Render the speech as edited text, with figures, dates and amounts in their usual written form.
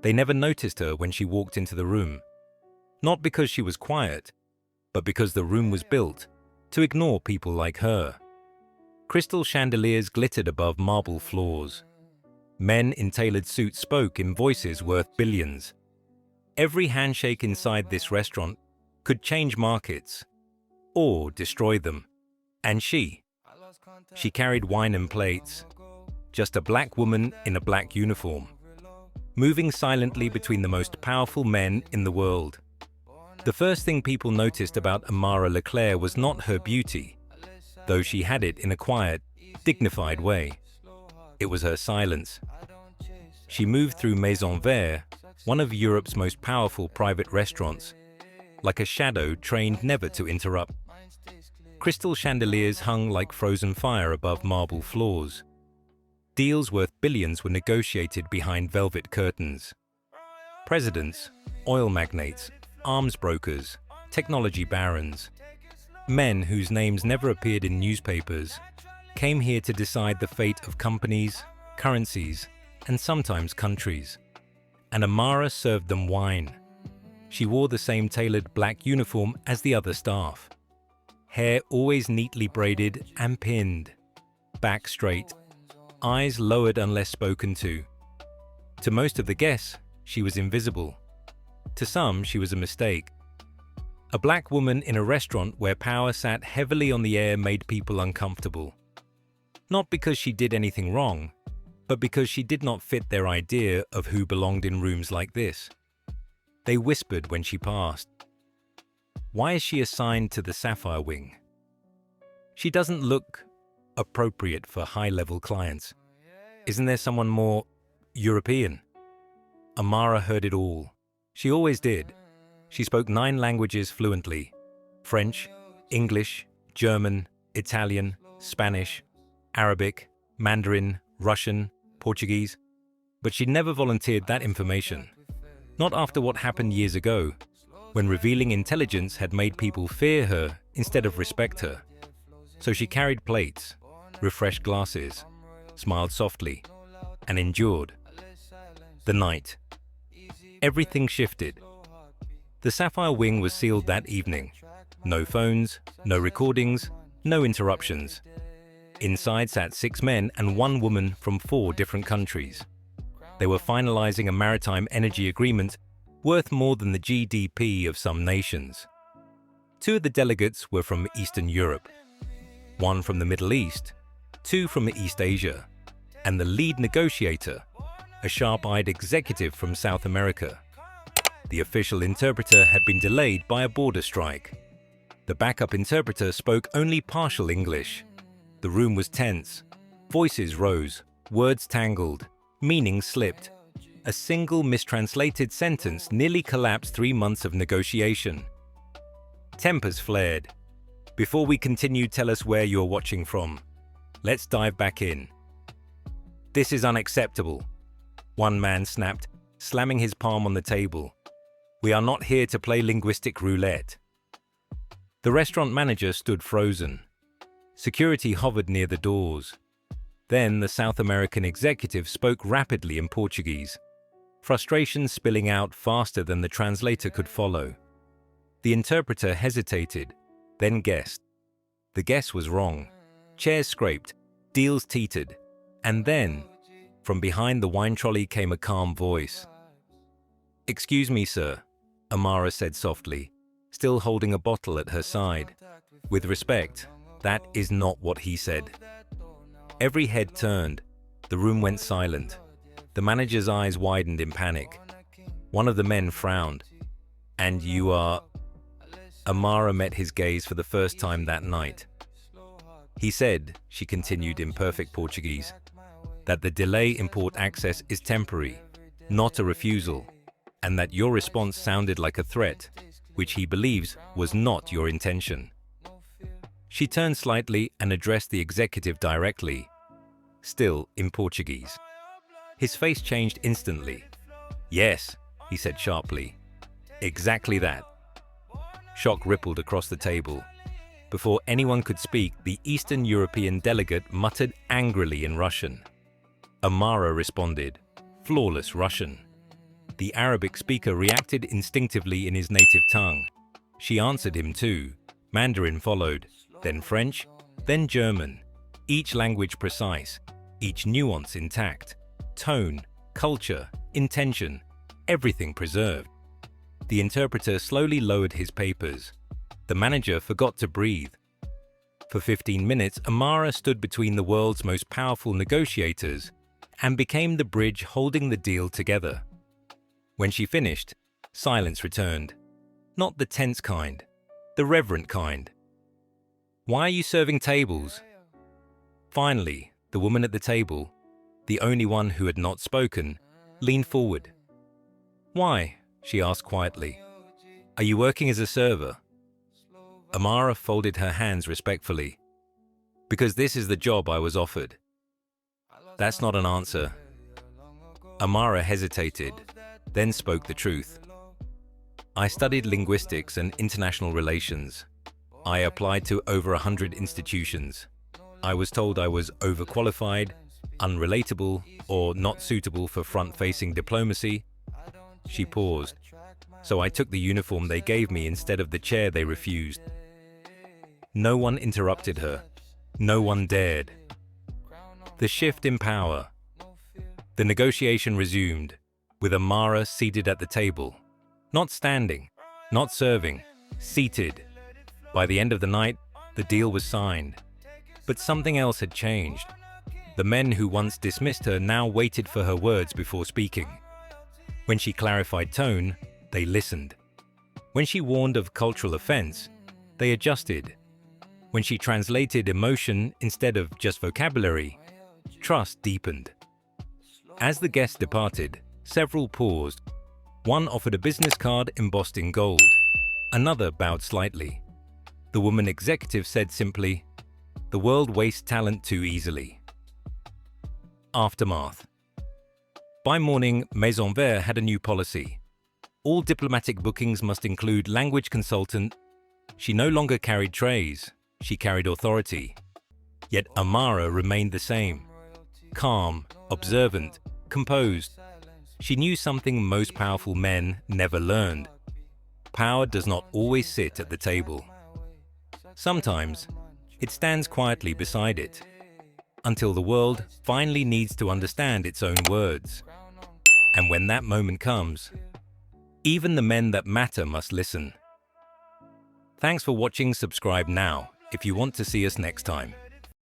They never noticed her when she walked into the room. Not because she was quiet, but because the room was built to ignore people like her. Crystal chandeliers glittered above marble floors. Men in tailored suits spoke in voices worth billions. Every handshake inside this restaurant could change markets or destroy them. And she carried wine and plates, just a black woman in a black uniform, moving silently between the most powerful men in the world. The first thing people noticed about Amara Leclerc was not her beauty, though she had it in a quiet, dignified way. It was her silence. She moved through Maison Vert, one of Europe's most powerful private restaurants, like a shadow trained never to interrupt. Crystal chandeliers hung like frozen fire above marble floors. Deals worth billions were negotiated behind velvet curtains. Presidents, oil magnates, arms brokers, technology barons, men whose names never appeared in newspapers, came here to decide the fate of companies, currencies, and sometimes countries. And Amara served them wine. She wore the same tailored black uniform as the other staff. Hair always neatly braided and pinned, back straight, eyes lowered unless spoken to. To most of the guests, she was invisible. To some, she was a mistake. A black woman in a restaurant where power sat heavily on the air made people uncomfortable. Not because she did anything wrong, but because she did not fit their idea of who belonged in rooms like this. They whispered when she passed. Why is she assigned to the Sapphire Wing? She doesn't look appropriate for high-level clients. Isn't there someone more European? Amara heard it all. She always did. She spoke 9 languages fluently: French, English, German, Italian, Spanish, Arabic, Mandarin, Russian, Portuguese. But she never volunteered that information. Not after what happened years ago, when revealing intelligence had made people fear her instead of respect her. So she carried plates, refreshed glasses, smiled softly, and endured. The night. Everything shifted. The Sapphire Wing was sealed that evening. No phones, no recordings, no interruptions. Inside sat 6 men and 1 woman from 4 different countries. They were finalizing a maritime energy agreement worth more than the GDP of some nations. 2 of the delegates were from Eastern Europe, 1 from the Middle East, 2 from East Asia, and the lead negotiator, a sharp-eyed executive from South America. The official interpreter had been delayed by a border strike. The backup interpreter spoke only partial English. The room was tense. Voices rose, words tangled, meanings slipped. A single mistranslated sentence nearly collapsed 3 months of negotiation. Tempers flared. Before we continue, tell us where you're watching from. Let's dive back in. This is unacceptable, one man snapped, slamming his palm on the table. We are not here to play linguistic roulette. The restaurant manager stood frozen. Security hovered near the doors. Then the South American executive spoke rapidly in Portuguese, frustration spilling out faster than the translator could follow. The interpreter hesitated, then guessed. The guess was wrong. Chairs scraped, deals teetered, and then, from behind the wine trolley came a calm voice. "Excuse me, sir," Amara said softly, still holding a bottle at her side. "With respect, that is not what he said." Every head turned. The room went silent. The manager's eyes widened in panic. One of the men frowned. "And you are—" Amara met his gaze for the first time that night. "He said," she continued in perfect Portuguese, "that the delay in port access is temporary, not a refusal, and that your response sounded like a threat, which he believes was not your intention." She turned slightly and addressed the executive directly, still in Portuguese. His face changed instantly. "Yes," he said sharply. "Exactly that." Shock rippled across the table. Before anyone could speak, the Eastern European delegate muttered angrily in Russian. Amara responded, flawless Russian. The Arabic speaker reacted instinctively in his native tongue. She answered him too. Mandarin followed, then French, then German. Each language precise, each nuance intact. Tone, culture, intention, everything preserved. The interpreter slowly lowered his papers. The manager forgot to breathe. For 15 minutes, Amara stood between the world's most powerful negotiators and became the bridge holding the deal together. When she finished, silence returned. Not the tense kind, the reverent kind. "Why are you serving tables?" Finally, the woman at the table, the only one who had not spoken, leaned forward. "Why?" she asked quietly. "Are you working as a server?" Amara folded her hands respectfully. "Because this is the job I was offered." "That's not an answer." Amara hesitated, then spoke the truth. "I studied linguistics and international relations. I applied to over 100 institutions. I was told I was overqualified, unrelatable, or not suitable for front-facing diplomacy." She paused. "So I took the uniform they gave me instead of the chair they refused." No one interrupted her. No one dared. The shift in power. The negotiation resumed, with Amara seated at the table. Not standing, not serving, seated. By the end of the night, the deal was signed. But something else had changed. The men who once dismissed her now waited for her words before speaking. When she clarified tone, they listened. When she warned of cultural offense, they adjusted. When she translated emotion instead of just vocabulary, trust deepened. As the guests departed, several paused. One offered a business card embossed in gold. Another bowed slightly. The woman executive said simply, "The world wastes talent too easily." Aftermath. By morning, Maison Verte had a new policy. All diplomatic bookings must include language consultant. She no longer carried trays. She carried authority. Yet Amara remained the same. Calm, observant, composed. She knew something most powerful men never learned. Power does not always sit at the table. Sometimes, it stands quietly beside it, until the world finally needs to understand its own words. And when that moment comes, even the men that matter must listen. Thanks for watching. Subscribe now if you want to see us next time.